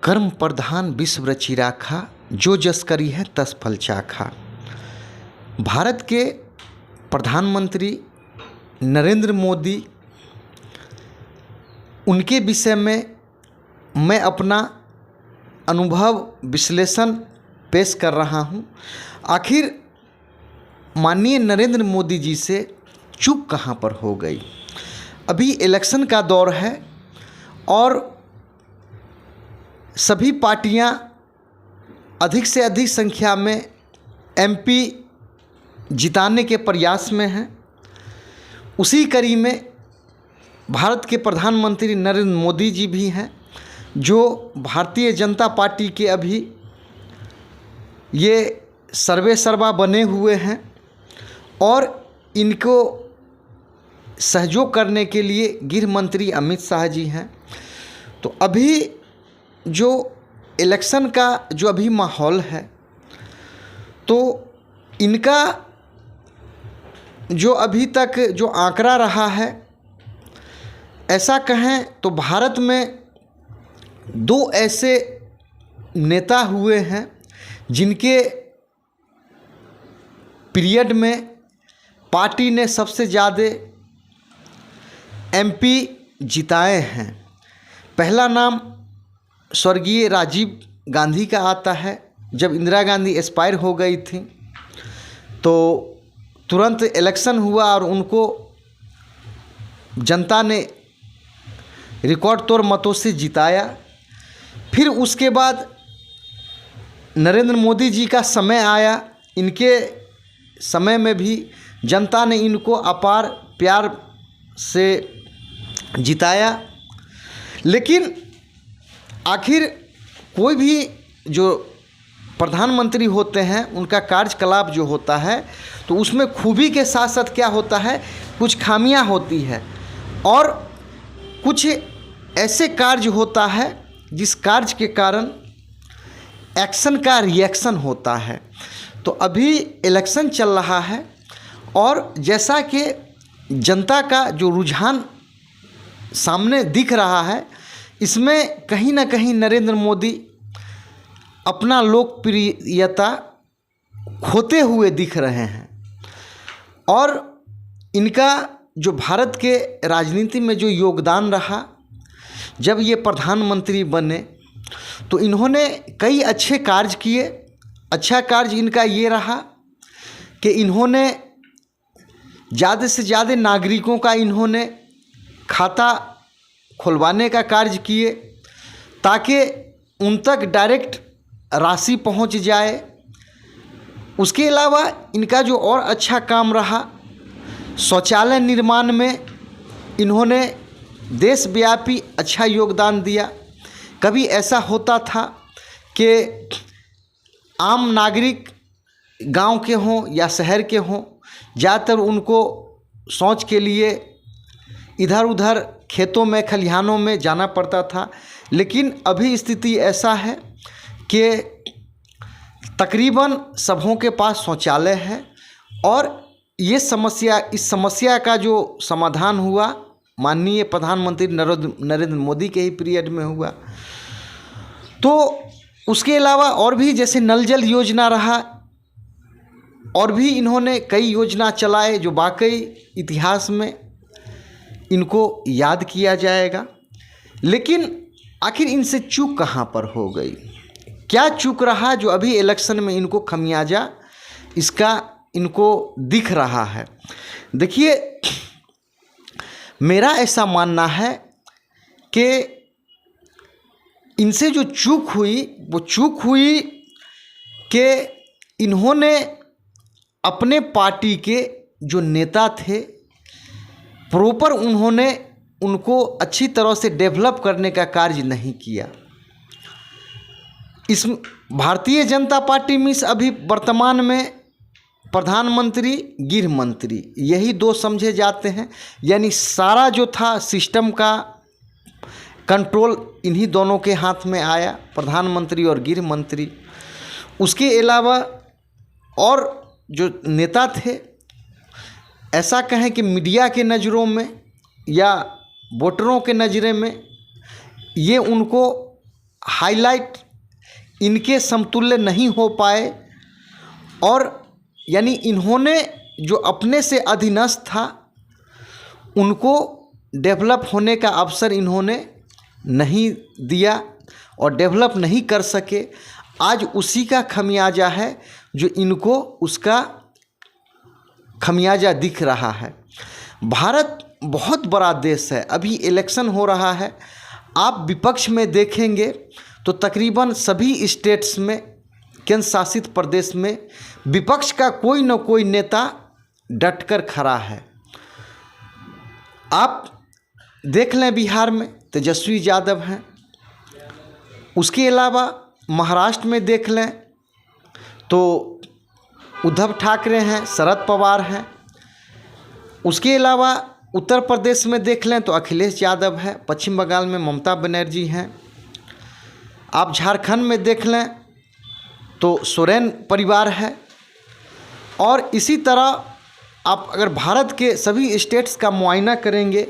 कर्म प्रधान विश्व रचि राखा, जो जस करी है तस फल चाखा। भारत के प्रधानमंत्री नरेंद्र मोदी, उनके विषय में मैं अपना अनुभव विश्लेषण पेश कर रहा हूँ। आखिर माननीय नरेंद्र मोदी जी से चूक कहाँ पर हो गई। अभी इलेक्शन का दौर है और सभी पार्टियां अधिक से अधिक संख्या में एमपी जिताने के प्रयास में हैं। उसी कड़ी में भारत के प्रधानमंत्री नरेंद्र मोदी जी भी हैं, जो भारतीय जनता पार्टी के अभी ये सर्वे सर्वा बने हुए हैं और इनको सहयोग करने के लिए गृह मंत्री अमित शाह जी हैं। तो अभी जो इलेक्शन का जो अभी माहौल है, तो इनका जो अभी तक जो आंकड़ा रहा है, ऐसा कहें तो भारत में दो ऐसे नेता हुए हैं जिनके पीरियड में पार्टी ने सबसे ज़्यादा एमपी जिताए हैं। पहला नाम स्वर्गीय राजीव गांधी का आता है। जब इंदिरा गांधी एक्सपायर हो गई थी तो तुरंत इलेक्शन हुआ और उनको जनता ने रिकॉर्ड तोड़ मतों से जिताया। फिर उसके बाद नरेंद्र मोदी जी का समय आया। इनके समय में भी जनता ने इनको अपार प्यार से जिताया। लेकिन आखिर कोई भी जो प्रधानमंत्री होते हैं, उनका कार्यकलाप जो होता है, तो उसमें खूबी के साथ साथ क्या होता है, कुछ खामियां होती है और कुछ ऐसे कार्य होता है जिस कार्य के कारण एक्शन का रिएक्शन होता है। तो अभी इलेक्शन चल रहा है और जैसा कि जनता का जो रुझान सामने दिख रहा है, इसमें कहीं ना कहीं नरेंद्र मोदी अपना लोकप्रियता खोते हुए दिख रहे हैं। और इनका जो भारत के राजनीति में जो योगदान रहा, जब ये प्रधानमंत्री बने तो इन्होंने कई अच्छे कार्य किए। अच्छा कार्य इनका ये रहा कि इन्होंने ज़्यादा से ज़्यादा नागरिकों का इन्होंने खाता खुलवाने का कार्य किए, ताकि उन तक डायरेक्ट राशि पहुंच जाए। उसके अलावा इनका जो और अच्छा काम रहा, शौचालय निर्माण में इन्होंने देशव्यापी अच्छा योगदान दिया। कभी ऐसा होता था कि आम नागरिक गांव के हों या शहर के हों, ज़्यादातर उनको शौच के लिए इधर उधर खेतों में खलिहानों में जाना पड़ता था। लेकिन अभी स्थिति ऐसा है कि तकरीबन सबों के पास शौचालय है और इस समस्या का जो समाधान हुआ माननीय प्रधानमंत्री नरेंद्र मोदी के ही पीरियड में हुआ। तो उसके अलावा और भी जैसे नल जल योजना रहा, और भी इन्होंने कई योजना चलाए जो वाकई इतिहास में इनको याद किया जाएगा। लेकिन आखिर इनसे चूक कहाँ पर हो गई, क्या चूक रहा जो अभी इलेक्शन में इनको खमियाजा इसका इनको दिख रहा है। देखिए, मेरा ऐसा मानना है कि इनसे जो चूक हुई वो चूक हुई कि इन्होंने अपने पार्टी के जो नेता थे, प्रॉपर उन्होंने उनको अच्छी तरह से डेवलप करने का कार्य नहीं किया। इस भारतीय जनता पार्टी में अभी वर्तमान में प्रधानमंत्री गृह मंत्री यही दो समझे जाते हैं। यानी सारा जो था सिस्टम का कंट्रोल इन्हीं दोनों के हाथ में आया, प्रधानमंत्री और गृह मंत्री। उसके अलावा और जो नेता थे, ऐसा कहें कि मीडिया के नज़रों में या वोटरों के नज़रे में ये उनको हाईलाइट इनके समतुल्य नहीं हो पाए, और यानी इन्होंने जो अपने से अधीनस्थ था उनको डेवलप होने का अवसर इन्होंने नहीं दिया और डेवलप नहीं कर सके। आज उसी का खमियाजा है जो इनको उसका खमियाजा दिख रहा है। भारत बहुत बड़ा देश है, अभी इलेक्शन हो रहा है। आप विपक्ष में देखेंगे तो तकरीबन सभी स्टेट्स में, केंद्र शासित प्रदेश में विपक्ष का कोई न कोई नेता डटकर खड़ा है। आप देख लें बिहार में तेजस्वी यादव हैं, उसके अलावा महाराष्ट्र में देख लें तो उद्धव ठाकरे हैं, शरद पवार हैं, उसके अलावा उत्तर प्रदेश में देख लें तो अखिलेश यादव है, पश्चिम बंगाल में ममता बनर्जी हैं, आप झारखंड में देख लें तो सोरेन परिवार है। और इसी तरह आप अगर भारत के सभी स्टेट्स का मुआयना करेंगे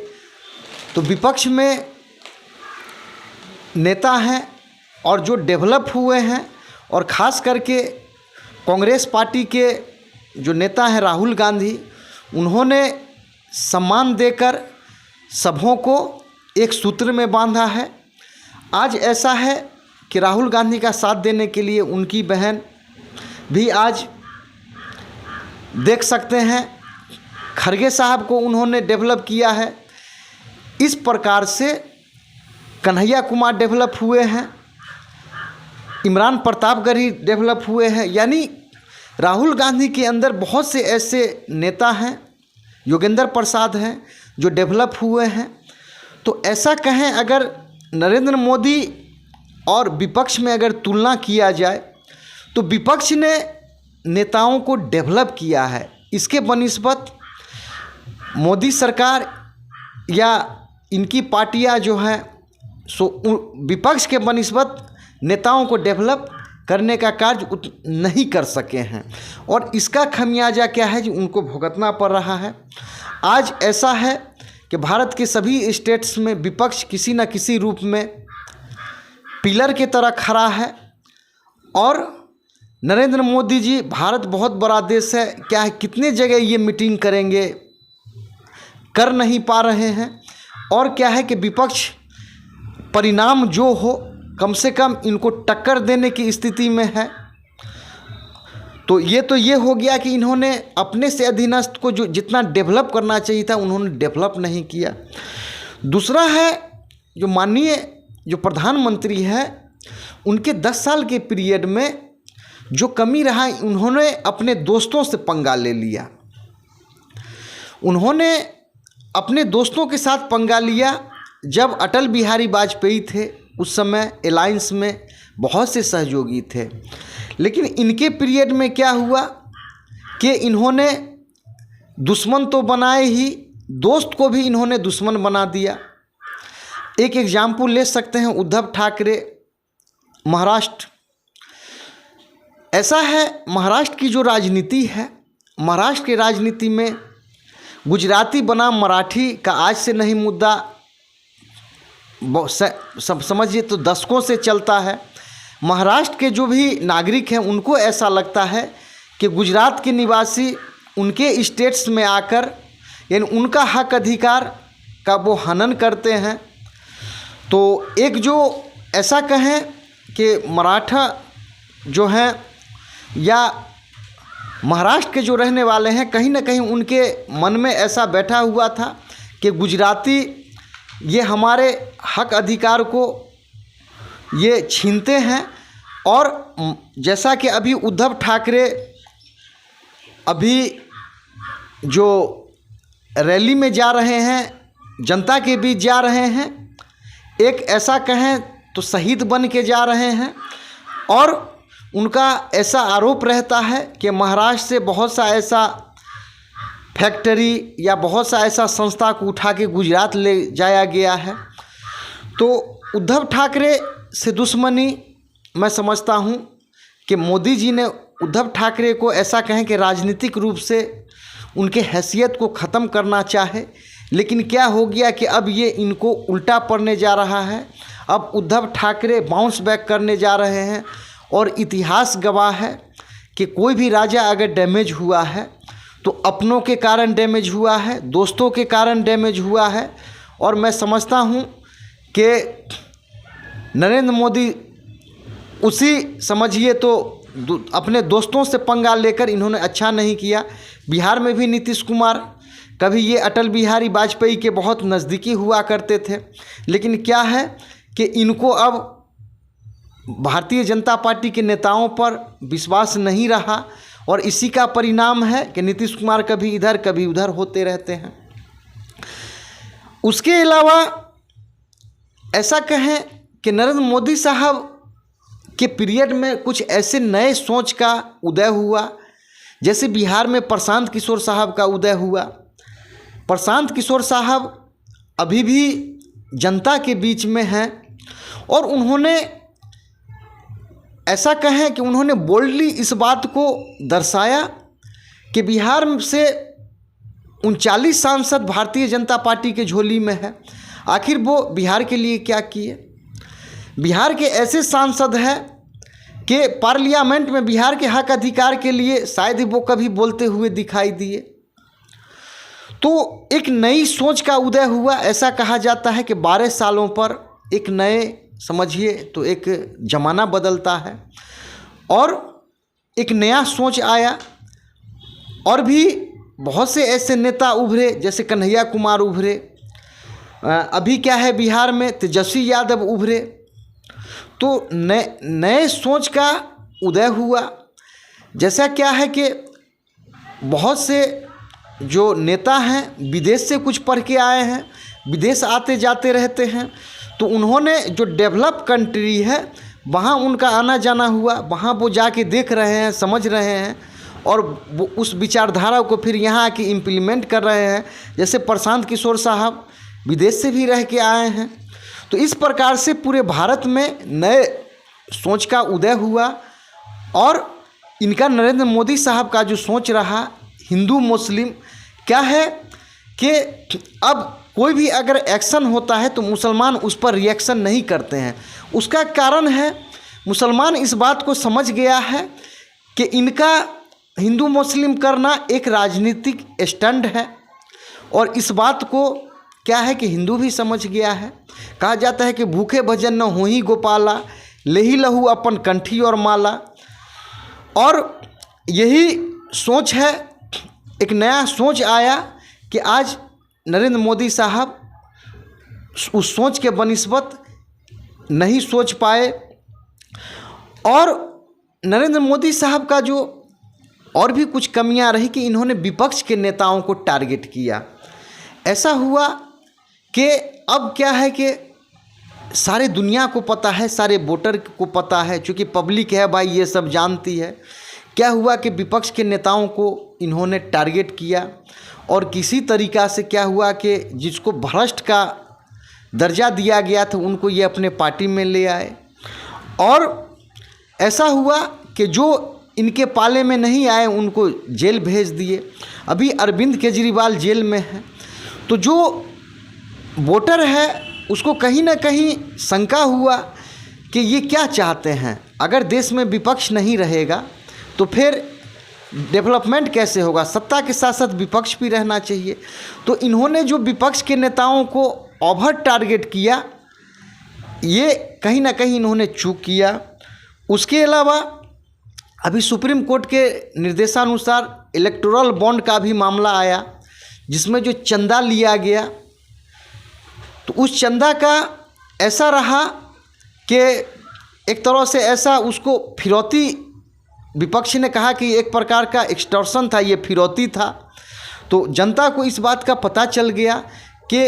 तो विपक्ष में नेता हैं और जो डेवलप हुए हैं, और ख़ास करके कांग्रेस पार्टी के जो नेता हैं राहुल गांधी, उन्होंने सम्मान देकर सबों को एक सूत्र में बांधा है। आज ऐसा है कि राहुल गांधी का साथ देने के लिए उनकी बहन भी आज देख सकते हैं, खड़गे साहब को उन्होंने डेवलप किया है। इस प्रकार से कन्हैया कुमार डेवलप हुए हैं, इमरान प्रतापगढ़ी डेवलप हुए हैं। यानी राहुल गांधी के अंदर बहुत से ऐसे नेता हैं, योगेंद्र प्रसाद हैं, जो डेवलप हुए हैं। तो ऐसा कहें अगर नरेंद्र मोदी और विपक्ष में अगर तुलना किया जाए तो विपक्ष ने नेताओं को डेवलप किया है। इसके बनिस्बत मोदी सरकार या इनकी पार्टियां जो हैं सो विपक्ष के बनिस्बत नेताओं को डेवलप करने का कार्य नहीं कर सके हैं, और इसका खमियाजा क्या है जो उनको भुगतना पड़ रहा है। आज ऐसा है कि भारत के सभी स्टेट्स में विपक्ष किसी न किसी रूप में पिलर की तरह खड़ा है, और नरेंद्र मोदी जी, भारत बहुत बड़ा देश है, क्या है कितने जगह ये मीटिंग करेंगे, कर नहीं पा रहे हैं। और क्या है कि विपक्ष परिणाम जो हो कम से कम इनको टक्कर देने की स्थिति में है। तो ये हो गया कि इन्होंने अपने से अधीनस्थ को जो जितना डेवलप करना चाहिए था उन्होंने डेवलप नहीं किया। दूसरा है जो माननीय जो प्रधानमंत्री है, उनके 10 साल के पीरियड में जो कमी रहा, उन्होंने अपने दोस्तों से पंगा ले लिया। उन्होंने अपने दोस्तों के साथ पंगा लिया। जब अटल बिहारी वाजपेयी थे उस समय अलायंस में बहुत से सहयोगी थे, लेकिन इनके पीरियड में क्या हुआ कि इन्होंने दुश्मन तो बनाए ही, दोस्त को भी इन्होंने दुश्मन बना दिया। एक एग्जाम्पल ले सकते हैं उद्धव ठाकरे, महाराष्ट्र। ऐसा है, महाराष्ट्र की जो राजनीति है, महाराष्ट्र की राजनीति में गुजराती बनाम मराठी का आज से नहीं मुद्दा, समझिए तो दशकों से चलता है। महाराष्ट्र के जो भी नागरिक हैं उनको ऐसा लगता है कि गुजरात के निवासी उनके स्टेट्स में आकर यानी उनका हक अधिकार का वो हनन करते हैं। तो एक जो ऐसा कहें कि मराठा जो हैं या महाराष्ट्र के जो रहने वाले हैं, कहीं ना कहीं उनके मन में ऐसा बैठा हुआ था कि गुजराती ये हमारे हक अधिकार को ये छीनते हैं। और जैसा कि अभी उद्धव ठाकरे अभी जो रैली में जा रहे हैं, जनता के बीच जा रहे हैं, एक ऐसा कहें तो शहीद बन के जा रहे हैं। और उनका ऐसा आरोप रहता है कि महाराष्ट्र से बहुत सा ऐसा फैक्ट्री या बहुत सा ऐसा संस्था को उठा के गुजरात ले जाया गया है। तो उद्धव ठाकरे से दुश्मनी मैं समझता हूँ कि मोदी जी ने उद्धव ठाकरे को ऐसा कहें कि राजनीतिक रूप से उनके हैसियत को ख़त्म करना चाहे, लेकिन क्या हो गया कि अब ये इनको उल्टा पड़ने जा रहा है। अब उद्धव ठाकरे बाउंस बैक करने जा रहे हैं और इतिहास गवाह है कि कोई भी राजा अगर डैमेज हुआ है तो अपनों के कारण डैमेज हुआ है, दोस्तों के कारण डैमेज हुआ है। और मैं समझता हूँ कि नरेंद्र मोदी उसी समझिए तो अपने दोस्तों से पंगा लेकर इन्होंने अच्छा नहीं किया। बिहार में भी नीतीश कुमार कभी ये अटल बिहारी वाजपेयी के बहुत नज़दीकी हुआ करते थे, लेकिन क्या है कि इनको अब भारतीय जनता पार्टी के नेताओं पर विश्वास नहीं रहा और इसी का परिणाम है कि नीतीश कुमार कभी इधर कभी उधर होते रहते हैं। उसके अलावा ऐसा कहें कि नरेंद्र मोदी साहब के पीरियड में कुछ ऐसे नए सोच का उदय हुआ, जैसे बिहार में प्रशांत किशोर साहब का उदय हुआ। प्रशांत किशोर साहब अभी भी जनता के बीच में हैं और उन्होंने ऐसा कहें कि उन्होंने बोल्डली इस बात को दर्शाया कि बिहार से 39 सांसद भारतीय जनता पार्टी के झोली में है। आखिर वो बिहार के लिए क्या किए? बिहार के ऐसे सांसद हैं कि पार्लियामेंट में बिहार के हक अधिकार के लिए शायद ही वो कभी बोलते हुए दिखाई दिए। तो एक नई सोच का उदय हुआ। ऐसा कहा जाता है कि 12 सालों पर एक नए, समझिए तो एक ज़माना बदलता है और एक नया सोच आया। और भी बहुत से ऐसे नेता उभरे, जैसे कन्हैया कुमार उभरे, अभी क्या है बिहार में तेजस्वी यादव उभरे। तो नए सोच का उदय हुआ। जैसा क्या है कि बहुत से जो नेता हैं विदेश से कुछ पढ़ के आए हैं, विदेश आते जाते रहते हैं, तो उन्होंने जो डेवलप कंट्री है वहाँ उनका आना जाना हुआ, वहाँ वो जाके देख रहे हैं, समझ रहे हैं और वो उस विचारधारा को फिर यहाँ आके इम्प्लीमेंट कर रहे हैं। जैसे प्रशांत किशोर साहब विदेश से भी रह के आए हैं। तो इस प्रकार से पूरे भारत में नए सोच का उदय हुआ और इनका नरेंद्र मोदी साहब का जो सोच रहा हिंदू मुस्लिम, क्या है कि अब कोई भी अगर एक्शन होता है तो मुसलमान उस पर रिएक्शन नहीं करते हैं। उसका कारण है मुसलमान इस बात को समझ गया है कि इनका हिंदू मुस्लिम करना एक राजनीतिक स्टंट है और इस बात को क्या है कि हिंदू भी समझ गया है। कहा जाता है कि भूखे भजन न होही गोपाला, लेही लहू अपन कंठी और माला। और यही सोच है, एक नया सोच आया कि आज नरेंद्र मोदी साहब उस सोच के बनिस्बत नहीं सोच पाए। और नरेंद्र मोदी साहब का जो और भी कुछ कमियां रही कि इन्होंने विपक्ष के नेताओं को टारगेट किया। ऐसा हुआ कि अब क्या है कि सारे दुनिया को पता है, सारे वोटर को पता है, चूँकि पब्लिक है भाई ये सब जानती है। क्या हुआ कि विपक्ष के नेताओं को इन्होंने टारगेट किया और किसी तरीक़ा से क्या हुआ कि जिसको भ्रष्ट का दर्जा दिया गया था उनको ये अपने पार्टी में ले आए। और ऐसा हुआ कि जो इनके पाले में नहीं आए उनको जेल भेज दिए। अभी अरविंद केजरीवाल जेल में है। तो जो वोटर है उसको कहीं ना कहीं शंका हुआ कि ये क्या चाहते हैं। अगर देश में विपक्ष नहीं रहेगा तो फिर डेवलपमेंट कैसे होगा? सत्ता के साथ साथ विपक्ष भी रहना चाहिए। तो इन्होंने जो विपक्ष के नेताओं को ओवर टारगेट किया, ये कहीं ना कहीं इन्होंने चूक किया। उसके अलावा अभी सुप्रीम कोर्ट के निर्देशानुसार इलेक्टोरल बॉन्ड का भी मामला आया, जिसमें जो चंदा लिया गया तो उस चंदा का ऐसा रहा कि एक तरह से ऐसा उसको फिरौती, विपक्ष ने कहा कि एक प्रकार का एक्सटॉर्शन था, ये फिरौती था। तो जनता को इस बात का पता चल गया कि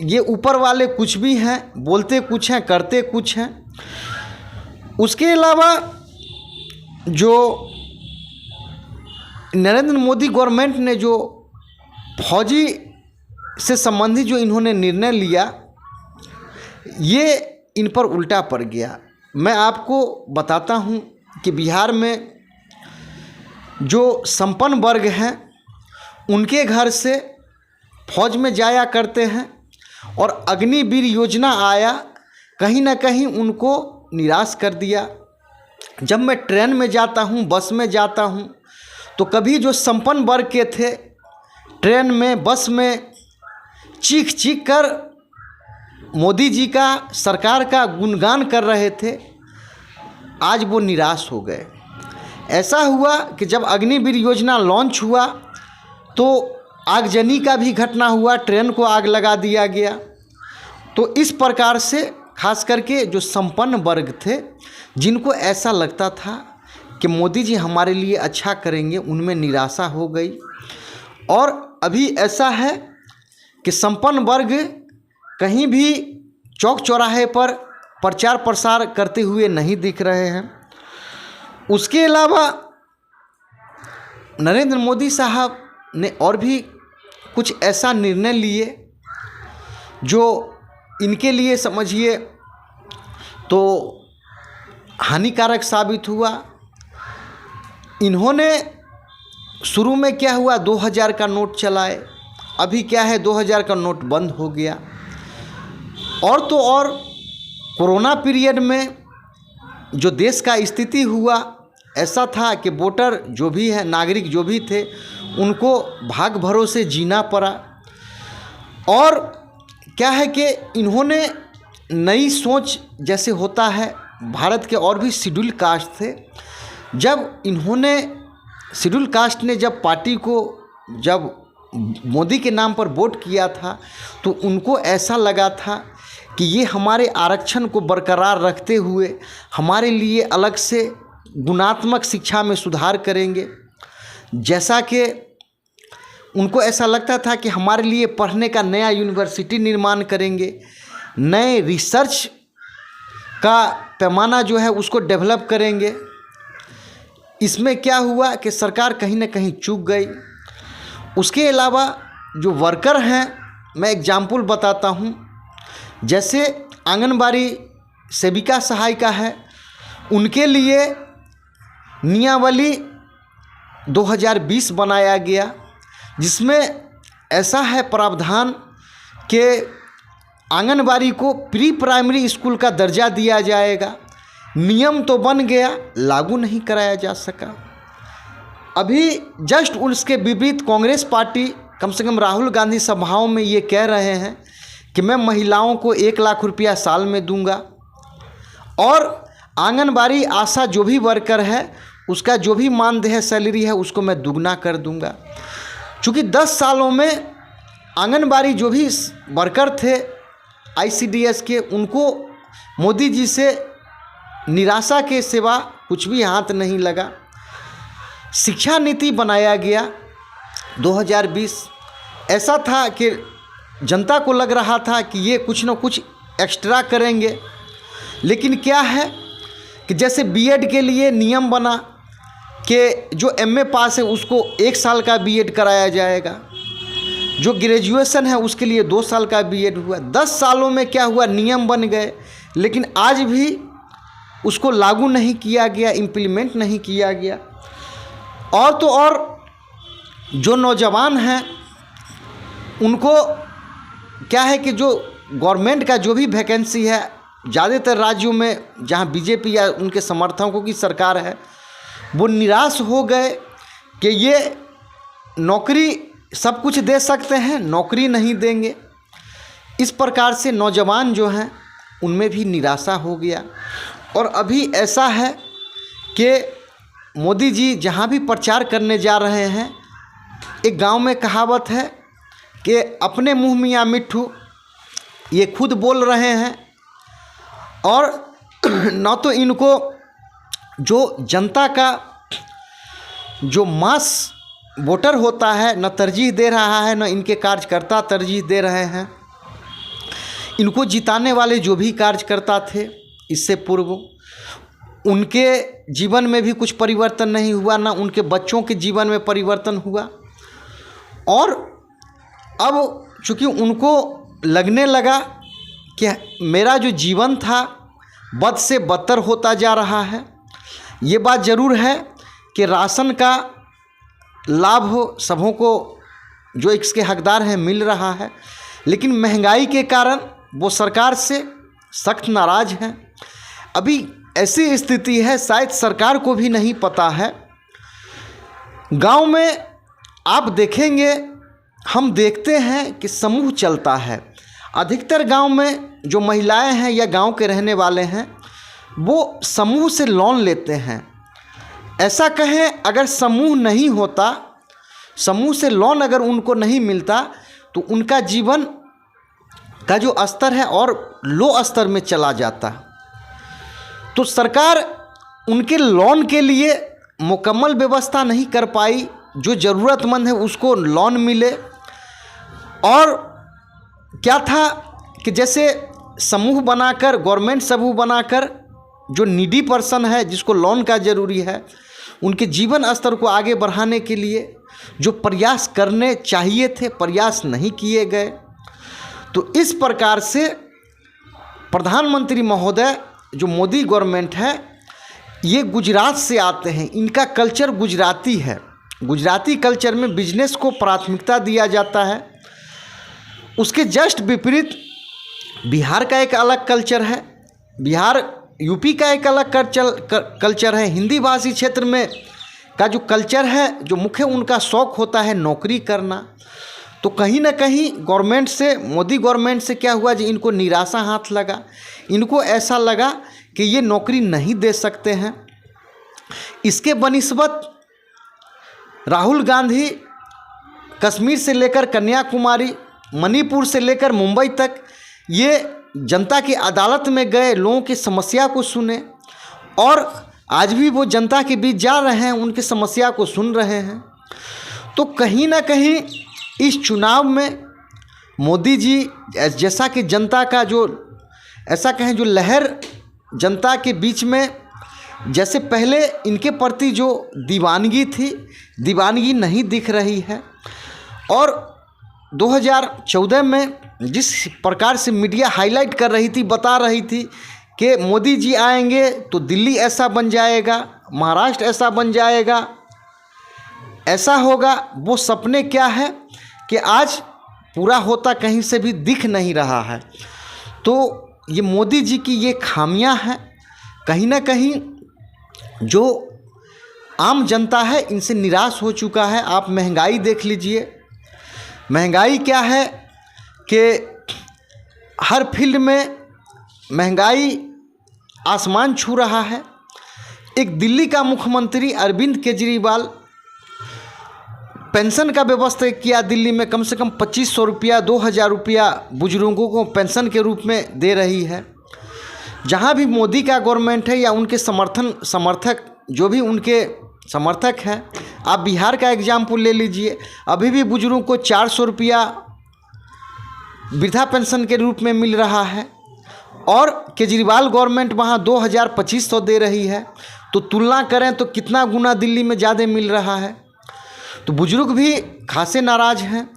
ये ऊपर वाले कुछ भी हैं, बोलते कुछ हैं, करते कुछ हैं। उसके अलावा जो नरेंद्र मोदी गवर्नमेंट ने जो फौजी से संबंधित जो इन्होंने निर्णय लिया, ये इन पर उल्टा पड़ गया। मैं आपको बताता हूँ कि बिहार में जो संपन्न वर्ग हैं उनके घर से फौज में जाया करते हैं और अग्निवीर योजना आया। कहीं ना कहीं उनको निराश कर दिया। जब मैं ट्रेन में जाता हूँ, बस में जाता हूँ, तो कभी जो संपन्न वर्ग के थे ट्रेन में, बस में चीख चीख कर मोदी जी का, सरकार का गुणगान कर रहे थे, आज वो निराश हो गए। ऐसा हुआ कि जब अग्निवीर योजना लॉन्च हुआ तो आगजनी का भी घटना हुआ, ट्रेन को आग लगा दिया गया। तो इस प्रकार से खास करके जो संपन्न वर्ग थे, जिनको ऐसा लगता था कि मोदी जी हमारे लिए अच्छा करेंगे, उनमें निराशा हो गई। और अभी ऐसा है कि संपन्न वर्ग कहीं भी चौक चौराहे पर प्रचार प्रसार करते हुए नहीं दिख रहे हैं। उसके अलावा नरेंद्र मोदी साहब ने और भी कुछ ऐसा निर्णय लिए जो इनके लिए समझिए तो हानिकारक साबित हुआ। इन्होंने शुरू में क्या हुआ, 2000 का नोट चलाए, अभी क्या है 2000 का नोट बंद हो गया। और तो और कोरोना पीरियड में जो देश का स्थिति हुआ, ऐसा था कि वोटर जो भी है, नागरिक जो भी थे, उनको भाग भरोसे जीना पड़ा। और क्या है कि इन्होंने नई सोच, जैसे होता है, भारत के और भी शेड्यूल कास्ट थे, जब इन्होंने शेड्यूल कास्ट ने जब पार्टी को, जब मोदी के नाम पर वोट किया था, तो उनको ऐसा लगा था कि ये हमारे आरक्षण को बरकरार रखते हुए हमारे लिए अलग से गुणात्मक शिक्षा में सुधार करेंगे। जैसा कि उनको ऐसा लगता था कि हमारे लिए पढ़ने का नया यूनिवर्सिटी निर्माण करेंगे, नए रिसर्च का पैमाना जो है उसको डेवलप करेंगे। इसमें क्या हुआ कि सरकार कहीं ना कहीं चूक गई। उसके अलावा जो वर्कर हैं, मैं एग्जाम्पल बताता हूँ, जैसे आंगनबाड़ी सेविका सहायिका है, उनके लिए नियमावली 2020 बनाया गया, जिसमें ऐसा है प्रावधान कि आंगनबाड़ी को प्री प्राइमरी स्कूल का दर्जा दिया जाएगा। नियम तो बन गया, लागू नहीं कराया जा सका। अभी जस्ट उसके विपरीत कांग्रेस पार्टी, कम से कम राहुल गांधी सभाओं में ये कह रहे हैं कि मैं महिलाओं को 1 लाख रुपया साल में दूंगा, और आंगनबाड़ी आशा जो भी वर्कर है उसका जो भी मानदेय सैलरी है उसको मैं दुगना कर दूंगा। चूँकि 10 सालों में आंगनबाड़ी जो भी वर्कर थे ICDS के, उनको मोदी जी से निराशा के सिवा कुछ भी हाथ नहीं लगा। शिक्षा नीति बनाया गया 2020। ऐसा था कि जनता को लग रहा था कि ये कुछ न कुछ एक्स्ट्रा करेंगे, लेकिन क्या है कि जैसे बीएड के लिए नियम बना कि जो MA पास है उसको 1 साल का बीएड कराया जाएगा, जो ग्रेजुएशन है उसके लिए 2 साल का बीएड हुआ। 10 सालों में क्या हुआ, नियम बन गए, लेकिन आज भी उसको लागू नहीं किया गया, इम्प्लीमेंट नहीं किया गया। और तो और जो नौजवान हैं उनको क्या है कि जो गवर्नमेंट का जो भी वैकेंसी है, ज़्यादातर राज्यों में जहां बीजेपी या उनके समर्थकों की सरकार है, वो निराश हो गए कि ये नौकरी सब कुछ दे सकते हैं, नौकरी नहीं देंगे। इस प्रकार से नौजवान जो हैं उनमें भी निराशा हो गया। और अभी ऐसा है कि मोदी जी जहाँ भी प्रचार करने जा रहे हैं, एक गांव में कहावत है कि अपने मुँह मियाँ मिट्ठू, ये खुद बोल रहे हैं। और न तो इनको जो जनता का जो मास वोटर होता है न तरजीह दे रहा है, न इनके कार्यकर्ता तरजीह दे रहे हैं। इनको जिताने वाले जो भी कार्यकर्ता थे इससे पूर्व, उनके जीवन में भी कुछ परिवर्तन नहीं हुआ, ना उनके बच्चों के जीवन में परिवर्तन हुआ। और अब चूँकि उनको लगने लगा कि मेरा जो जीवन था बद से बदतर होता जा रहा है। ये बात ज़रूर है कि राशन का लाभ सबों को जो इसके हकदार हैं मिल रहा है, लेकिन महंगाई के कारण वो सरकार से सख्त नाराज़ हैं। अभी ऐसी स्थिति है, शायद सरकार को भी नहीं पता है। गांव में आप देखेंगे, हम देखते हैं कि समूह चलता है। अधिकतर गांव में जो महिलाएं हैं या गांव के रहने वाले हैं, वो समूह से लोन लेते हैं। ऐसा कहें, अगर समूह नहीं होता, समूह से लोन अगर उनको नहीं मिलता, तो उनका जीवन का जो स्तर है और लो स्तर में चला जाता। तो सरकार उनके लोन के लिए मुकम्मल व्यवस्था नहीं कर पाई, जो ज़रूरतमंद है उसको लोन मिले। और क्या था कि जैसे समूह बनाकर, गवर्नमेंट समूह बनाकर, जो नीडी पर्सन है जिसको लोन का ज़रूरी है, उनके जीवन स्तर को आगे बढ़ाने के लिए जो प्रयास करने चाहिए थे, प्रयास नहीं किए गए। तो इस प्रकार से प्रधानमंत्री महोदय, जो मोदी गवर्नमेंट है, ये गुजरात से आते हैं, इनका कल्चर गुजराती है। गुजराती कल्चर में बिजनेस को प्राथमिकता दिया जाता है। उसके जस्ट विपरीत बिहार का एक अलग कल्चर है। बिहार, यूपी का एक अलग कल्चर है। हिंदी भाषी क्षेत्र में का जो कल्चर है, जो मुख्य उनका शौक़ होता है नौकरी करना। तो कहीं ना कहीं गवर्नमेंट से, मोदी गवर्नमेंट से क्या हुआ जी, इनको निराशा हाथ लगा। इनको ऐसा लगा कि ये नौकरी नहीं दे सकते हैं। इसके बनिस्बत राहुल गांधी कश्मीर से लेकर कन्याकुमारी, मणिपुर से लेकर मुंबई तक ये जनता की अदालत में गए, लोगों की समस्या को सुने, और आज भी वो जनता के बीच जा रहे हैं, उनकी समस्या को सुन रहे हैं। तो कहीं ना कहीं इस चुनाव में मोदी जी, जैसा कि जनता का जो, ऐसा कहें, जो लहर जनता के बीच में, जैसे पहले इनके प्रति जो दीवानगी थी, दीवानगी नहीं दिख रही है। और 2014 में जिस प्रकार से मीडिया हाईलाइट कर रही थी, बता रही थी कि मोदी जी आएंगे तो दिल्ली ऐसा बन जाएगा, महाराष्ट्र ऐसा बन जाएगा, ऐसा होगा, वो सपने क्या है कि आज पूरा होता कहीं से भी दिख नहीं रहा है। तो ये मोदी जी की ये खामियां हैं। कहीं ना कहीं जो आम जनता है, इनसे निराश हो चुका है। आप महंगाई देख लीजिए, महंगाई क्या है कि हर फील्ड में महंगाई आसमान छू रहा है। एक दिल्ली का मुख्यमंत्री अरविंद केजरीवाल पेंशन का व्यवस्था किया दिल्ली में, कम से कम 2500 रुपया, 2000 रुपया बुजुर्गों को पेंशन के रूप में दे रही है। जहाँ भी मोदी का गवर्नमेंट है या उनके समर्थक, जो भी उनके समर्थक हैं, आप बिहार का एग्जाम्पल ले लीजिए, अभी भी बुजुर्गों को 400 रुपया वृद्धा पेंशन के रूप में मिल रहा है, और केजरीवाल गवर्नमेंट वहाँ 2500 दे रही है। तो तुलना करें तो कितना गुना दिल्ली में ज़्यादा मिल रहा है। तो बुजुर्ग भी खासे नाराज़ हैं।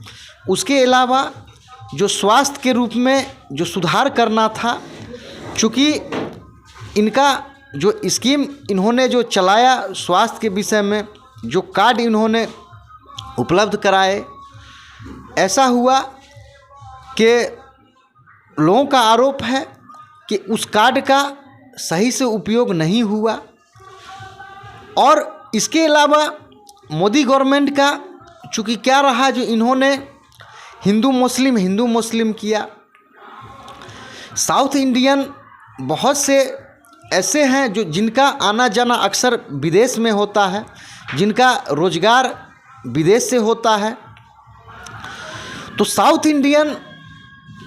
उसके अलावा जो स्वास्थ्य के रूप में जो सुधार करना था, चूँकि इनका जो स्कीम इन्होंने जो चलाया स्वास्थ्य के विषय में, जो कार्ड इन्होंने उपलब्ध कराए, ऐसा हुआ कि लोगों का आरोप है कि उस कार्ड का सही से उपयोग नहीं हुआ। और इसके अलावा मोदी गवर्नमेंट का चूँकि क्या रहा, जो इन्होंने हिंदू मुस्लिम किया। साउथ इंडियन बहुत से ऐसे हैं जो जिनका आना जाना अक्सर विदेश में होता है, जिनका रोजगार विदेश से होता है। तो साउथ इंडियन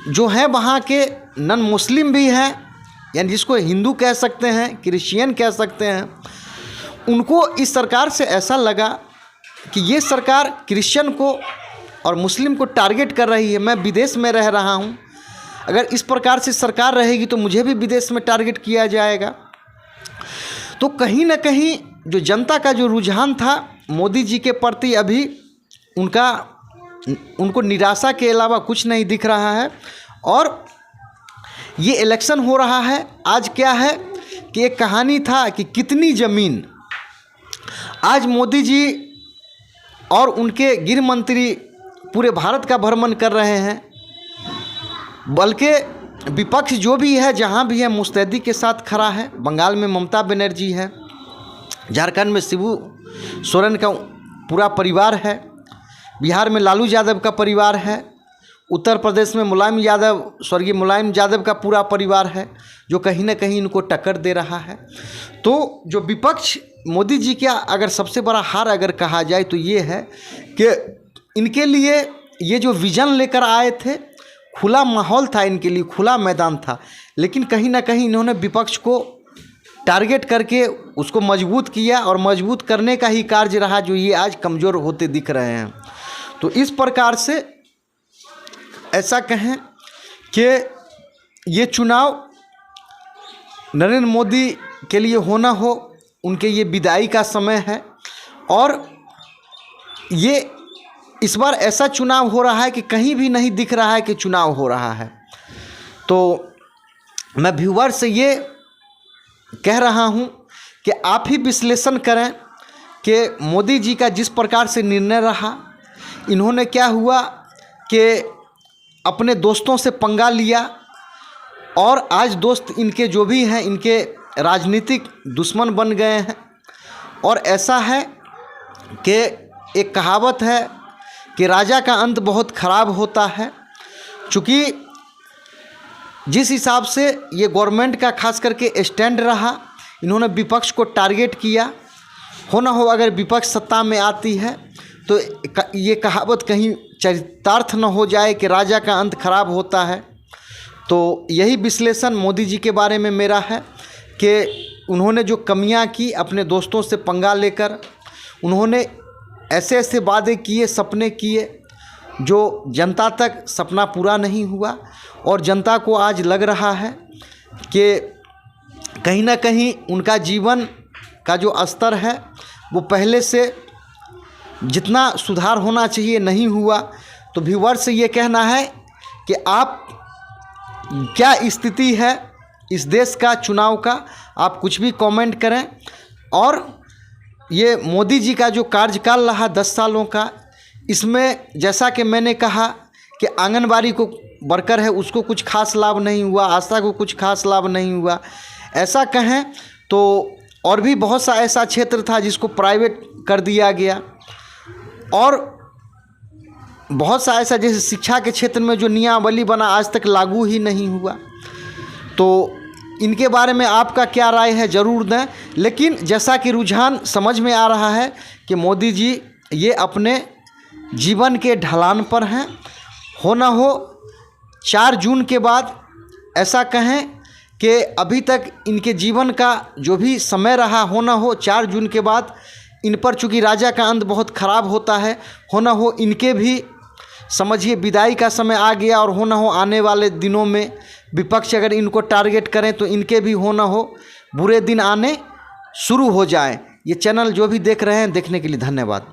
जो हैं, वहाँ के नॉन मुस्लिम भी हैं, यानी जिसको हिंदू कह सकते हैं, क्रिश्चियन कह सकते हैं, उनको इस सरकार से ऐसा लगा कि ये सरकार क्रिश्चियन को और मुस्लिम को टारगेट कर रही है। मैं विदेश में रह रहा हूँ, अगर इस प्रकार से सरकार रहेगी तो मुझे भी विदेश में टारगेट किया जाएगा। तो कहीं ना कहीं जो जनता का जो रुझान था मोदी जी के प्रति, अभी उनको निराशा के अलावा कुछ नहीं दिख रहा है। और ये इलेक्शन हो रहा है। आज क्या है कि एक कहानी था कि कितनी ज़मीन, आज मोदी जी और उनके गृह मंत्री पूरे भारत का भ्रमण कर रहे हैं, बल्कि विपक्ष जो भी है, जहाँ भी है, मुस्तैदी के साथ खड़ा है। बंगाल में ममता बनर्जी है, झारखंड में शिबू सोरेन का पूरा परिवार है, बिहार में लालू यादव का परिवार है, उत्तर प्रदेश में मुलायम यादव, स्वर्गीय मुलायम यादव का पूरा परिवार है, जो कहीं ना कहीं इनको टक्कर दे रहा है। तो जो विपक्ष मोदी जी का अगर सबसे बड़ा हार अगर कहा जाए तो ये है कि इनके लिए ये जो विजन लेकर आए थे, खुला माहौल था इनके लिए, खुला मैदान था, लेकिन कहीं ना कहीं इन्होंने विपक्ष को टारगेट करके उसको मजबूत किया, और मजबूत करने का ही कार्य रहा जो ये आज कमज़ोर होते दिख रहे हैं। तो इस प्रकार से ऐसा कहें कि ये चुनाव नरेंद्र मोदी के लिए होना हो, उनके ये विदाई का समय है, और ये इस बार ऐसा चुनाव हो रहा है कि कहीं भी नहीं दिख रहा है कि चुनाव हो रहा है। तो मैं व्यूअर से ये कह रहा हूँ कि आप ही विश्लेषण करें कि मोदी जी का जिस प्रकार से निर्णय रहा, इन्होंने क्या हुआ कि अपने दोस्तों से पंगा लिया, और आज दोस्त इनके जो भी हैं इनके राजनीतिक दुश्मन बन गए हैं। और ऐसा है कि एक कहावत है कि राजा का अंत बहुत ख़राब होता है। चूँकि जिस हिसाब से ये गवर्नमेंट का खास करके स्टैंड रहा, इन्होंने विपक्ष को टारगेट किया, हो ना हो अगर विपक्ष सत्ता में आती है तो ये कहावत कहीं चरितार्थ न हो जाए कि राजा का अंत खराब होता है। तो यही विश्लेषण मोदी जी के बारे में मेरा है कि उन्होंने जो कमियां की अपने दोस्तों से पंगा लेकर, उन्होंने ऐसे ऐसे वादे किए, सपने किए, जो जनता तक सपना पूरा नहीं हुआ, और जनता को आज लग रहा है कि कहीं ना कहीं उनका जीवन का जो स्तर है वो पहले से जितना सुधार होना चाहिए नहीं हुआ। तो व्यूअर से ये कहना है कि आप क्या स्थिति है इस देश का चुनाव का, आप कुछ भी कमेंट करें। और ये मोदी जी का जो कार्यकाल रहा 10 सालों का, इसमें जैसा कि मैंने कहा कि आंगनबाड़ी को वर्कर है उसको कुछ खास लाभ नहीं हुआ, आशा को कुछ खास लाभ नहीं हुआ। ऐसा कहें तो और भी बहुत सा ऐसा क्षेत्र था जिसको प्राइवेट कर दिया गया, और बहुत सा ऐसा जैसे शिक्षा के क्षेत्र में जो नियमावली बना आज तक लागू ही नहीं हुआ। तो इनके बारे में आपका क्या राय है ज़रूर दें। लेकिन जैसा कि रुझान समझ में आ रहा है कि मोदी जी ये अपने जीवन के ढलान पर हैं, हो ना हो 4 जून के बाद ऐसा कहें कि अभी तक इनके जीवन का जो भी समय रहा, हो ना हो 4 जून के बाद इन पर चूँकि राजा का अंत बहुत ख़राब होता है, हो ना हो इनके भी समझिए विदाई का समय आ गया, और हो ना हो आने वाले दिनों में विपक्ष अगर इनको टारगेट करें तो इनके भी हो ना हो बुरे दिन आने शुरू हो जाएं। ये चैनल जो भी देख रहे हैं देखने के लिए धन्यवाद।